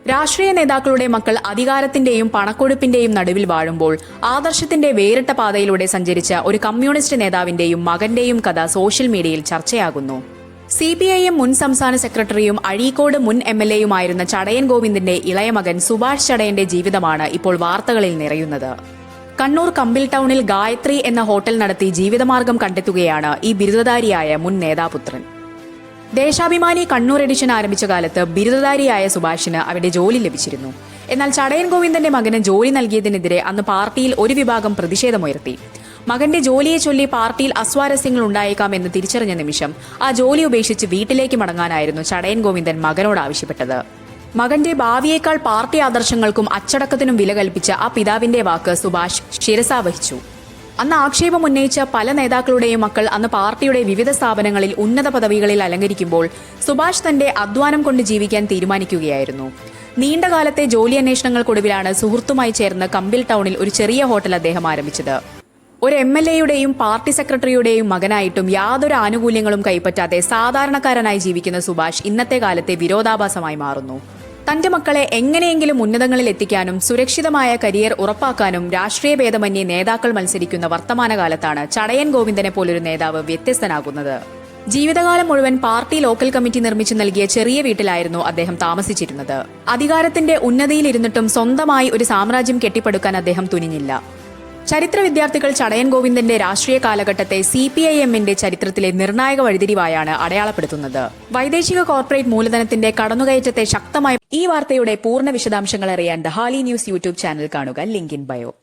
രാഷ്ട്രീയ നേതാക്കളുടെ മക്കൾ അധികാരത്തിന്റെയും പണക്കൊഴുപ്പിന്റെയും നടുവിൽ വാഴുമ്പോൾ ആദർശത്തിന്റെ വേറിട്ട പാതയിലൂടെ സഞ്ചരിച്ച ഒരു കമ്മ്യൂണിസ്റ്റ് നേതാവിന്റെയും മകന്റെയും കഥ സോഷ്യൽ മീഡിയയിൽ ചർച്ചയാകുന്നു. CPIM മുൻ സംസ്ഥാന സെക്രട്ടറിയും അഴീക്കോട് മുൻ MLAയുമായിരുന്ന ചടയൻ ഗോവിന്ദന്റെ ഇളയ മകൻ സുഭാഷ് ചടയന്റെ ജീവിതമാണ് ഇപ്പോൾ വാർത്തകളിൽ നിറയുന്നത്. കണ്ണൂർ കമ്പിൽ ടൗണിൽ ഗായത്രി എന്ന ഹോട്ടൽ നടത്തി ജീവിതമാർഗം കണ്ടെത്തുകയാണ് ഈ ബിരുദധാരിയായ മുൻ നേതാപുത്രൻ. ദേശാഭിമാനി കണ്ണൂർ എഡിഷൻ ആരംഭിച്ച കാലത്ത് ബിരുദധാരിയായ സുഭാഷിന് അവിടെ ജോലി ലഭിച്ചിരുന്നു. എന്നാൽ ചടയൻ ഗോവിന്ദന്റെ മകന് ജോലി നൽകിയതിനെതിരെ അന്ന് പാർട്ടിയിൽ ഒരു വിഭാഗം പ്രതിഷേധമുയർത്തി. മകന്റെ ജോലിയെ ചൊല്ലി പാർട്ടിയിൽ അസ്വാരസ്യങ്ങൾ ഉണ്ടായേക്കാം എന്ന് തിരിച്ചറിഞ്ഞ നിമിഷം ആ ജോലി ഉപേക്ഷിച്ച് വീട്ടിലേക്ക് മടങ്ങാനായിരുന്നു ചടയൻ ഗോവിന്ദൻ മകനോട് ആവശ്യപ്പെട്ടത്. മകന്റെ ഭാവിയേക്കാൾ പാർട്ടി ആദർശങ്ങൾക്കും അച്ചടക്കത്തിനും വില കൽപ്പിച്ച ആ പിതാവിന്റെ വാക്ക് സുഭാഷ് ശിരസാവഹിച്ചു. അന്ന് ആക്ഷേപം ഉന്നയിച്ച പല നേതാക്കളുടെയും മക്കൾ അന്ന് പാർട്ടിയുടെ വിവിധ സ്ഥാപനങ്ങളിൽ ഉന്നത പദവികളിൽ അലങ്കരിക്കുമ്പോൾ സുഭാഷ് തന്റെ അധ്വാനം കൊണ്ട് ജീവിക്കാൻ തീരുമാനിക്കുകയായിരുന്നു. നീണ്ടകാലത്തെ ജോലി അന്വേഷണങ്ങൾക്കൊടുവിലാണ് സുഹൃത്തുമായി ചേർന്ന് കമ്പിൽ ടൗണിൽ ഒരു ചെറിയ ഹോട്ടൽ അദ്ദേഹം ആരംഭിച്ചത്. ഒരു MLAയുടെയും പാർട്ടി സെക്രട്ടറിയുടെയും മകനായിട്ടും യാതൊരു ആനുകൂല്യങ്ങളും കൈപ്പറ്റാതെ സാധാരണക്കാരനായി ജീവിക്കുന്ന സുഭാഷ് ഇന്നത്തെ കാലത്തെ വിരോധാഭാസമായി മാറുന്നു. തന്റെ മക്കളെ എങ്ങനെയെങ്കിലും ഉന്നതങ്ങളിൽ എത്തിക്കാനും സുരക്ഷിതമായ കരിയർ ഉറപ്പാക്കാനും രാഷ്ട്രീയ ഭേദമന്യേ നേതാക്കൾ മത്സരിക്കുന്ന വർത്തമാനകാലത്താണ് ചടയൻ ഗോവിന്ദനെ പോലൊരു നേതാവ് വ്യത്യസ്തനാകുന്നത്. ജീവിതകാലം മുഴുവൻ പാർട്ടി ലോക്കൽ കമ്മിറ്റി നിർമ്മിച്ചു നൽകിയ ചെറിയ വീട്ടിലായിരുന്നു അദ്ദേഹം താമസിച്ചിരുന്നത്. അധികാരത്തിന്റെ ഉന്നതിയിലിരുന്നിട്ടും സ്വന്തമായി ഒരു സാമ്രാജ്യം കെട്ടിപ്പടുക്കാൻ അദ്ദേഹം തുനിഞ്ഞില്ല. ചരിത്ര വിദ്യാർത്ഥികൾ ചടയൻ ഗോവിന്ദന്റെ രാഷ്ട്രീയ കാലഘട്ടത്തെ CPIMന്റെ ചരിത്രത്തിലെ നിർണായക വഴിതിരിവായാണ് അടയാളപ്പെടുത്തുന്നത്. വൈദേശിക കോർപ്പറേറ്റ് മൂലധനത്തിന്റെ കടന്നുകയറ്റത്തെ ശക്തമായി ഈ വാർത്തയുടെ പൂർണ്ണ വിശദാംശങ്ങൾ അറിയാൻ ദ ഹാലി ന്യൂസ് യൂട്യൂബ് ചാനൽ കാണുക. Link in bio.